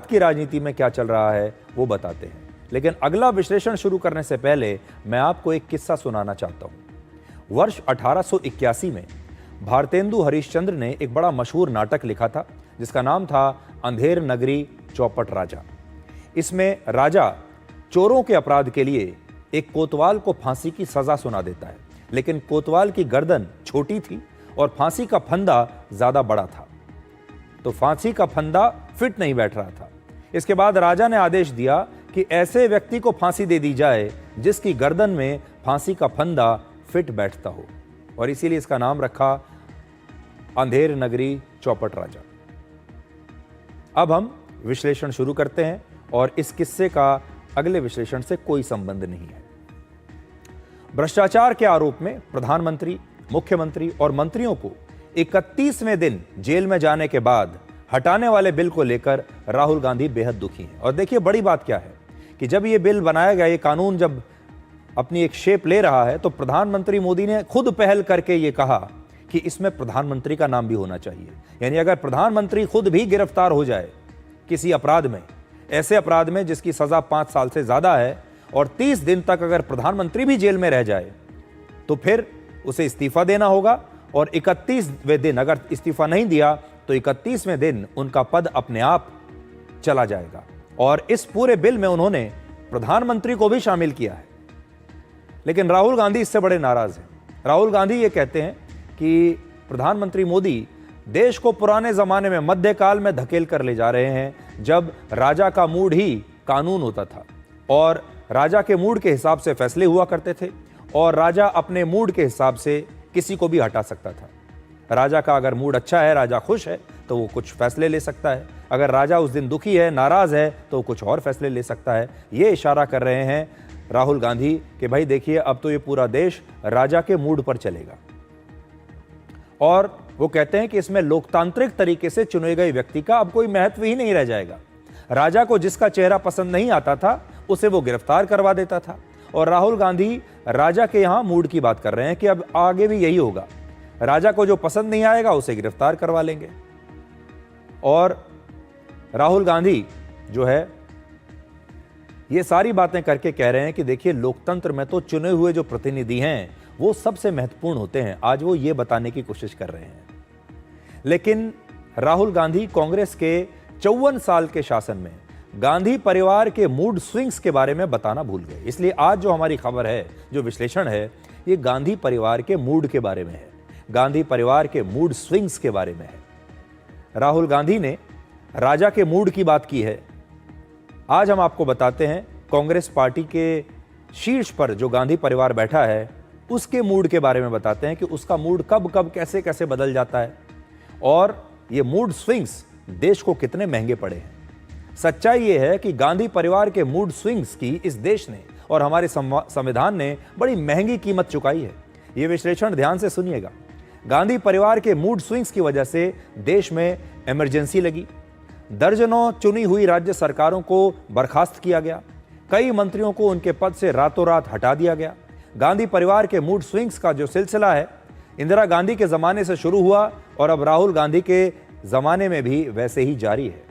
की राजनीति में क्या चल रहा है वो बताते हैं। लेकिन अगला विश्लेषण शुरू करने से पहले मैं आपको एक किस्सा सुनाना चाहता हूं। वर्ष 1881 में भारतेंदु हरिश्चंद्र ने एक बड़ा मशहूर नाटक लिखा था जिसका नाम था अंधेर नगरी चौपट राजा। इसमें राजा चोरों के अपराध के लिए एक कोतवाल को फांसी की सजा सुना देता है, लेकिन कोतवाल की गर्दन छोटी थी और फांसी का फंदा ज्यादा बड़ा था, तो फांसी का फंदा फिट नहीं बैठ रहा था। इसके बाद राजा ने आदेश दिया कि ऐसे व्यक्ति को फांसी दे दी जाए जिसकी गर्दन में फांसी का फंदा फिट बैठता हो, और इसीलिए इसका नाम रखा अंधेर नगरी चौपट राजा। अब हम विश्लेषण शुरू करते हैं, और इस किस्से का अगले विश्लेषण से कोई संबंध नहीं है। भ्रष्टाचार के आरोप में प्रधानमंत्री, मुख्यमंत्री और मंत्रियों को 31वें दिन जेल में जाने के बाद हटाने वाले बिल को लेकर राहुल गांधी बेहद दुखी हैं। और देखिए बड़ी बात क्या है कि जब ये बिल बनाया गया, ये कानून जब अपनी एक शेप ले रहा है, तो प्रधानमंत्री मोदी ने खुद पहल करके ये कहा कि इसमें प्रधानमंत्री का नाम भी होना चाहिए। यानी अगर प्रधानमंत्री खुद भी गिरफ्तार हो जाए किसी अपराध में, ऐसे अपराध में जिसकी सजा 5 साल से ज्यादा है, और 30 दिन तक अगर प्रधानमंत्री भी जेल में रह जाए, तो फिर उसे इस्तीफा देना होगा, और 31वें दिन अगर इस्तीफा नहीं दिया तो 31वें दिन उनका पद अपने आप चला जाएगा। और इस पूरे बिल में उन्होंने प्रधानमंत्री को भी शामिल किया है। लेकिन राहुल गांधी इससे बड़े नाराज हैं। राहुल गांधी ये कहते हैं कि प्रधानमंत्री मोदी देश को पुराने जमाने में मध्यकाल में धकेल कर ले जा रहे हैं, जब राजा का मूड ही कानून होता था और राजा के मूड के हिसाब से फैसले हुआ करते थे, और राजा अपने मूड के हिसाब से किसी को भी हटा सकता था। राजा का अगर मूड अच्छा है, राजा खुश है, तो वो कुछ फैसले ले सकता है। अगर राजा उस दिन दुखी है, नाराज है, तो वो कुछ और फैसले ले सकता है। ये इशारा कर रहे हैं राहुल गांधी कि भाई देखिए, अब तो ये पूरा देश राजा के मूड पर चलेगा। और वो कहते हैं कि इसमें लोकतांत्रिक तरीके से चुने गए व्यक्ति का अब कोई महत्व ही नहीं रह जाएगा। राजा को जिसका चेहरा पसंद नहीं आता था उसे वो गिरफ्तार करवा देता था, और राहुल गांधी राजा के यहां मूड की बात कर रहे हैं कि अब आगे भी यही होगा। राजा को जो पसंद नहीं आएगा उसे गिरफ्तार करवा लेंगे। और राहुल गांधी जो है ये सारी बातें करके कह रहे हैं कि देखिए, लोकतंत्र में तो चुने हुए जो प्रतिनिधि हैं वो सबसे महत्वपूर्ण होते हैं। आज वो ये बताने की कोशिश कर रहे हैं। लेकिन राहुल गांधी कांग्रेस के 54 साल के शासन में गांधी परिवार के मूड स्विंग्स के बारे में बताना भूल गए। इसलिए आज जो हमारी खबर है, जो विश्लेषण है, ये गांधी परिवार के मूड के बारे में है, गांधी परिवार के मूड स्विंग्स के बारे में है। राहुल गांधी ने राजा के मूड की बात की है। आज हम आपको बताते हैं कांग्रेस पार्टी के शीर्ष पर जो गांधी परिवार बैठा है उसके मूड के बारे में बताते हैं कि उसका मूड कब कब कैसे कैसे बदल जाता है, और ये मूड स्विंग्स देश को कितने महंगे पड़े हैं। सच्चाई ये है कि गांधी परिवार के मूड स्विंग्स की इस देश ने और हमारे संविधान ने बड़ी महंगी कीमत चुकाई है। ये विश्लेषण ध्यान से सुनिएगा। गांधी परिवार के मूड स्विंग्स की वजह से देश में इमरजेंसी लगी, दर्जनों चुनी हुई राज्य सरकारों को बर्खास्त किया गया, कई मंत्रियों को उनके पद से रातों रात हटा दिया गया। गांधी परिवार के मूड स्विंग्स का जो सिलसिला है इंदिरा गांधी के जमाने से शुरू हुआ और अब राहुल गांधी के जमाने में भी वैसे ही जारी है।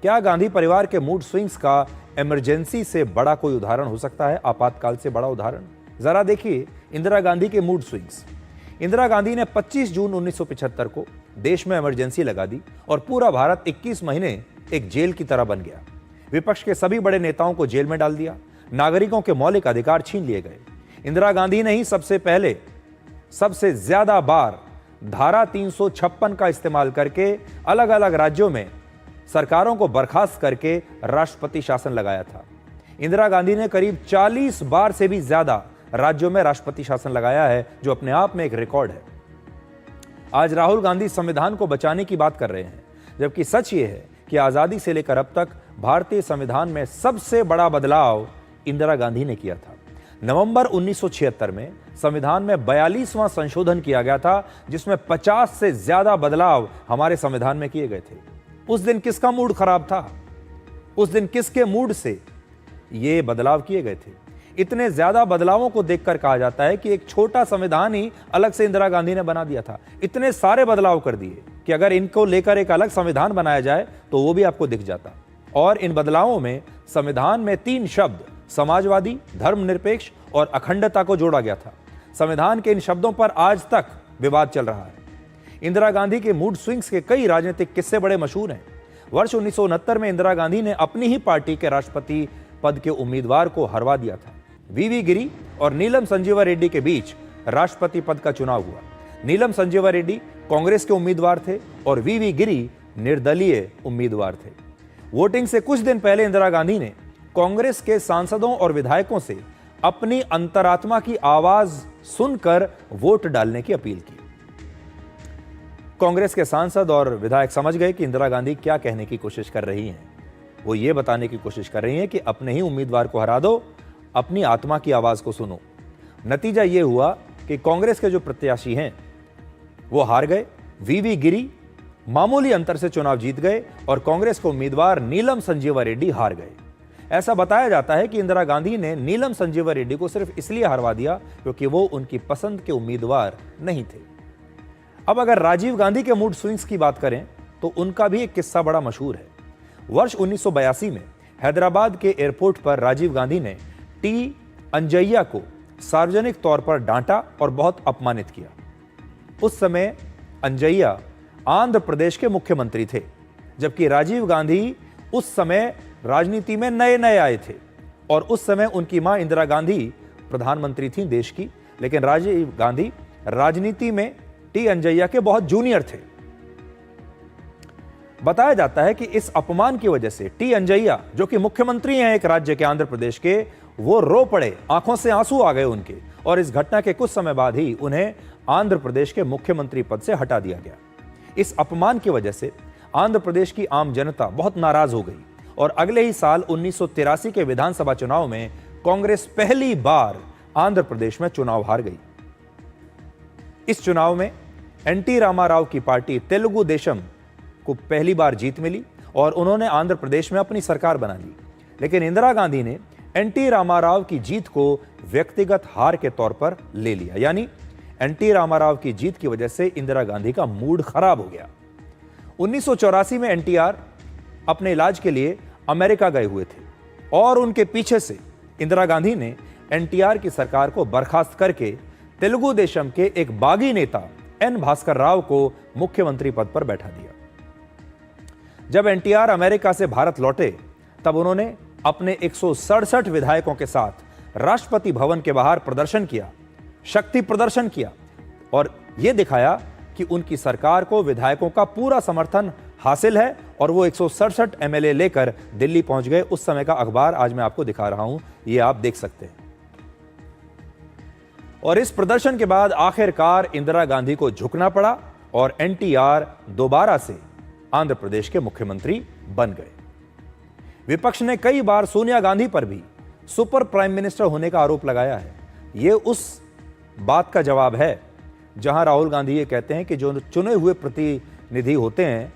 क्या गांधी परिवार के मूड स्विंग्स का इमरजेंसी से बड़ा कोई उदाहरण हो सकता है, आपातकाल से बड़ा उदाहरण? जरा देखिए इंदिरा गांधी के मूड स्विंग्स। इंदिरा गांधी ने 25 जून 1975 को देश में इमरजेंसी लगा दी और पूरा भारत 21 महीने एक जेल की तरह बन गया। विपक्ष के सभी बड़े नेताओं को जेल में डाल दिया, नागरिकों के मौलिक अधिकार छीन लिए गए। इंदिरा गांधी ने ही सबसे पहले सबसे ज्यादा बार धारा 356 का इस्तेमाल करके अलग अलग राज्यों में सरकारों को बर्खास्त करके राष्ट्रपति शासन लगाया था। इंदिरा गांधी ने करीब 40 बार से भी ज्यादा राज्यों में राष्ट्रपति शासन लगाया है, जो अपने आप में एक रिकॉर्ड है। आज राहुल गांधी संविधान को बचाने की बात कर रहे हैं, जबकि सच ये है कि आजादी से लेकर अब तक भारतीय संविधान में सबसे बड़ा बदलाव इंदिरा गांधी ने किया था। नवंबर 1976 में संविधान में 42वां संशोधन किया गया था, जिसमें 50 से ज्यादा बदलाव हमारे संविधान में किए गए थे। उस दिन किसका मूड खराब था? उस दिन किसके मूड से ये बदलाव किए गए थे? इतने ज्यादा बदलावों को देखकर कहा जाता है कि एक छोटा संविधान ही अलग से इंदिरा गांधी ने बना दिया था। इतने सारे बदलाव कर दिए कि अगर इनको लेकर एक अलग संविधान बनाया जाए तो वो भी आपको दिख जाता। और इन बदलावों में संविधान में 3 शब्द समाजवादी, धर्मनिरपेक्ष और अखंडता को जोड़ा गया था। संविधान के इन शब्दों पर आज तक विवाद चल रहा है। इंदिरा गांधी के मूड स्विंग्स के कई राजनीतिक किस्से बड़े मशहूर हैं। वर्ष 1969 में इंदिरा गांधी ने अपनी ही पार्टी के राष्ट्रपति पद के उम्मीदवार को हरवा दिया था। वीवी गिरी और नीलम संजीवा रेड्डी के बीच राष्ट्रपति पद का चुनाव हुआ। नीलम संजीवा रेड्डी कांग्रेस के उम्मीदवार थे और वीवी गिरी निर्दलीय उम्मीदवार थे। वोटिंग से कुछ दिन पहले इंदिरा गांधी ने कांग्रेस के सांसदों और विधायकों से अपनी अंतरात्मा की आवाज सुनकर वोट डालने की अपील की। कांग्रेस के सांसद और विधायक समझ गए कि इंदिरा गांधी क्या कहने की कोशिश कर रही हैं। वो ये बताने की कोशिश कर रही हैं कि अपने ही उम्मीदवार को हरा दो, अपनी आत्मा की आवाज को सुनो। नतीजा ये हुआ कि कांग्रेस के जो प्रत्याशी हैं वो हार गए। वीवी गिरी मामूली अंतर से चुनाव जीत गए और कांग्रेस के उम्मीदवार नीलम संजीवा रेड्डी हार गए। ऐसा बताया जाता है कि इंदिरा गांधी ने नीलम संजीवा रेड्डी को सिर्फ इसलिए हरवा दिया क्योंकि वो उनकी पसंद के उम्मीदवार नहीं थे। अब अगर राजीव गांधी के मूड स्विंग्स की बात करें तो उनका भी एक किस्सा बड़ा मशहूर है। वर्ष 1982 में हैदराबाद के एयरपोर्ट पर राजीव गांधी ने टी अंजैया को सार्वजनिक तौर पर डांटा और बहुत अपमानित किया। उस समय अंजैया आंध्र प्रदेश के मुख्यमंत्री थे, जबकि राजीव गांधी उस समय राजनीति में नए नए आए थे और उस समय उनकी मां इंदिरा गांधी प्रधानमंत्री थी देश की। लेकिन राजीव गांधी राजनीति में टी अंजैया के बहुत जूनियर थे। बताया जाता है कि इस अपमान की वजह से टी अंजैया, जो कि मुख्यमंत्री हैं एक राज्य के आंध्र प्रदेश के, वो रो पड़े, आंखों से आंसू आ गए उनके, और इस घटना के कुछ समय बाद ही उन्हें आंध्र प्रदेश के मुख्यमंत्री पद से हटा दिया गया। इस अपमान की वजह से आंध्र प्रदेश की आम जनता बहुत नाराज हो गई और अगले ही साल 1983 के विधानसभा चुनाव में कांग्रेस पहली बार आंध्र प्रदेश में चुनाव हार गई। इस चुनाव में एनटी रामाराव की पार्टी तेलुगु देशम को पहली बार जीत मिली और उन्होंने आंध्र प्रदेश में अपनी सरकार बना ली। लेकिन इंदिरा गांधी ने एनटी रामाराव की जीत को व्यक्तिगत हार के तौर पर ले लिया, यानी एनटी रामाराव की जीत की वजह से इंदिरा गांधी का मूड खराब हो गया। 1984 में एनटीआर अपने इलाज के लिए अमेरिका गए हुए थे और उनके पीछे से इंदिरा गांधी ने एनटीआर की सरकार को बर्खास्त करके तेलुगु देशम के एक बागी नेता एन भास्कर राव को मुख्यमंत्री पद पर बैठा दिया। जब एनटीआर अमेरिका से भारत लौटे तब उन्होंने अपने 167 विधायकों के साथ राष्ट्रपति भवन के बाहर प्रदर्शन किया, शक्ति प्रदर्शन किया और यह दिखाया कि उनकी सरकार को विधायकों का पूरा समर्थन हासिल है और वो 167 एमएलए लेकर दिल्ली पहुंच गए। उस समय का अखबार आज मैं आपको दिखा रहा हूं, ये आप देख सकते हैं। और इस प्रदर्शन के बाद आखिरकार इंदिरा गांधी को झुकना पड़ा और एनटीआर दोबारा से आंध्र प्रदेश के मुख्यमंत्री बन गए। विपक्ष ने कई बार सोनिया गांधी पर भी सुपर प्राइम मिनिस्टर होने का आरोप लगाया है। यह उस बात का जवाब है जहां राहुल गांधी ये कहते हैं कि जो चुने हुए प्रतिनिधि होते हैं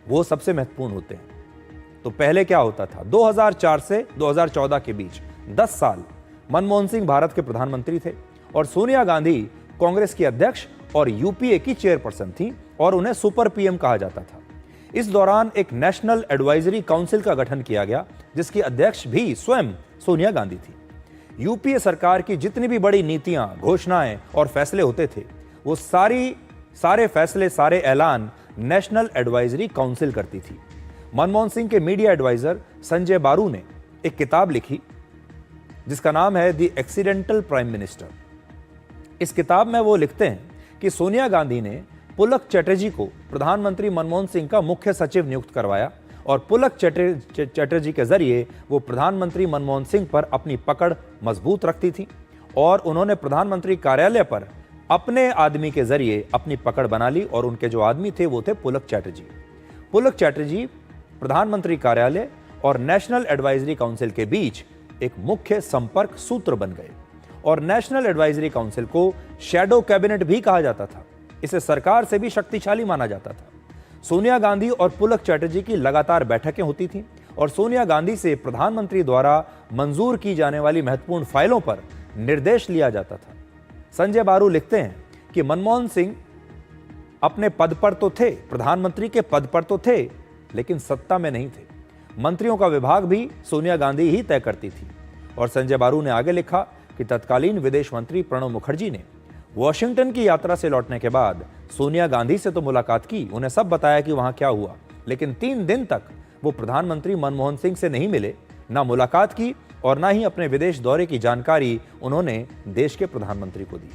वो सबसे महत्वपूर्ण होते हैं। तो पहले क्या होता था? 2004 से 2014 के बीच 10 साल मनमोहन सिंह भारत के प्रधानमंत्री थे और सोनिया गांधी कांग्रेस की अध्यक्ष और यूपीए की चेयरपर्सन थी और उन्हें सुपर पीएम कहा जाता था। इस दौरान एक नेशनल एडवाइजरी काउंसिल का गठन किया गया जिसकी अध्यक्ष भी स्वयं सोनिया गांधी थी। यूपीए सरकार की जितनी भी बड़ी नीतियां, घोषणाएं और फैसले होते थे वो सारे फैसले, सारे ऐलान नेशनल एडवाइजरी काउंसिल करती थी। मनमोहन सिंह के मीडिया एडवाइजर संजय बारू ने एक किताब लिखी जिसका नाम है द एक्सीडेंटल प्राइम मिनिस्टर। इस किताब में वो लिखते हैं कि सोनिया गांधी ने पुलक चटर्जी को प्रधानमंत्री मनमोहन सिंह का मुख्य सचिव नियुक्त करवाया और पुलक चटर्जी के जरिए वो प्रधानमंत्री मनमोहन सिंह पर अपनी पकड़ मजबूत रखती थी और उन्होंने प्रधानमंत्री कार्यालय पर अपने आदमी के जरिए अपनी पकड़ बना ली और उनके जो आदमी थे वो थे पुलक चटर्जी। पुलक चटर्जी प्रधानमंत्री कार्यालय और नेशनल एडवाइजरी काउंसिल के बीच एक मुख्य संपर्क सूत्र बन गए और नेशनल एडवाइजरी काउंसिल को शैडो कैबिनेट भी कहा जाता था। इसे सरकार से भी शक्तिशाली माना जाता था। सोनिया गांधी और पुलक चटर्जी की लगातार बैठकें होती थीं और सोनिया गांधी से प्रधानमंत्री द्वारा मंजूर की जाने वाली महत्वपूर्ण फाइलों पर निर्देश लिया जाता था। संजय बारू लिखते हैं कि मनमोहन सिंह अपने पद पर तो थे, प्रधानमंत्री के पद पर तो थे, लेकिन सत्ता में नहीं थे। मंत्रियों का विभाग भी सोनिया गांधी ही तय करती थी। और संजय बारू ने आगे लिखा कि तत्कालीन विदेश मंत्री प्रणब मुखर्जी ने वॉशिंगटन की यात्रा से लौटने के बाद सोनिया गांधी से तो मुलाकात की, उन्हें सब बताया कि वहां क्या हुआ, लेकिन 3 दिन तक वो प्रधानमंत्री मनमोहन सिंह से नहीं मिले, ना मुलाकात की और ना ही अपने विदेश दौरे की जानकारी उन्होंने देश के प्रधानमंत्री को दी।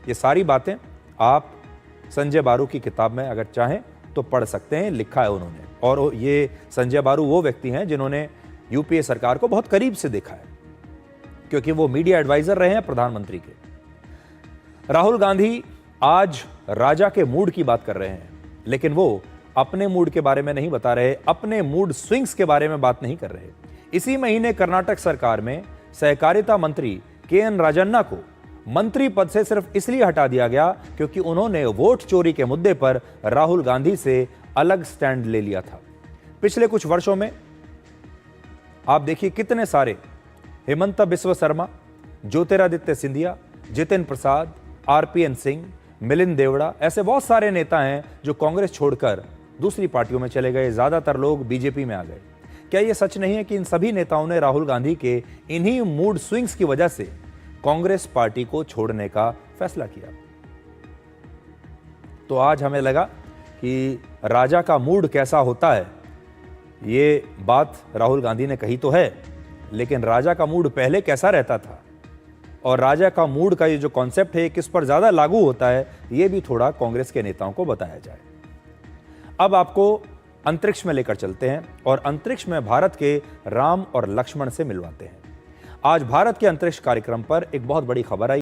ये सारी बातें आप संजय बारू की किताब में अगर चाहें तो पढ़ सकते हैं, लिखा है उन्होंने। और ये संजय बारू वो व्यक्ति हैं जिन्होंने यूपीए सरकार को बहुत करीब से देखा है, क्योंकि वो मीडिया एडवाइजर रहे हैं प्रधानमंत्री के। राहुल गांधी आज राजा के मूड की बात कर रहे हैं, लेकिन वो अपने मूड के बारे में नहीं बता रहे, अपने मूड स्विंग्स के बारे में बात नहीं कर रहे। इसी महीने कर्नाटक सरकार में सहकारिता मंत्री के.एन. राजन्ना को मंत्री पद से सिर्फ इसलिए हटा दिया गया क्योंकि उन्होंने वोट चोरी के मुद्दे पर राहुल गांधी से अलग स्टैंड ले लिया था। पिछले कुछ वर्षों में आप देखिए कितने सारे हेमंत बिस्वा शर्मा, ज्योतिरादित्य सिंधिया, जितिन प्रसाद, आरपीएन सिंह, मिलिंद देवड़ा, ऐसे बहुत सारे नेता हैं जो कांग्रेस छोड़कर दूसरी पार्टियों में चले गए। ज्यादातर लोग बीजेपी में आ गए। क्या यह सच नहीं है कि इन सभी नेताओं ने राहुल गांधी के इन्हीं मूड स्विंग्स की वजह से कांग्रेस पार्टी को छोड़ने का फैसला किया? तो आज हमें लगा कि राजा का मूड कैसा होता है, ये बात राहुल गांधी ने कही तो है, लेकिन राजा का मूड पहले कैसा रहता था और राजा का मूड का ये जो कॉन्सेप्ट है किस पर ज्यादा लागू होता है, ये भी थोड़ा कांग्रेस के नेताओं को बताया जाए। अब आपको अंतरिक्ष में लेकर चलते हैं और अंतरिक्ष में भारत के राम और लक्ष्मण से मिलवाते हैं। आज भारत के अंतरिक्ष कार्यक्रम पर एक बहुत बड़ी खबर आई।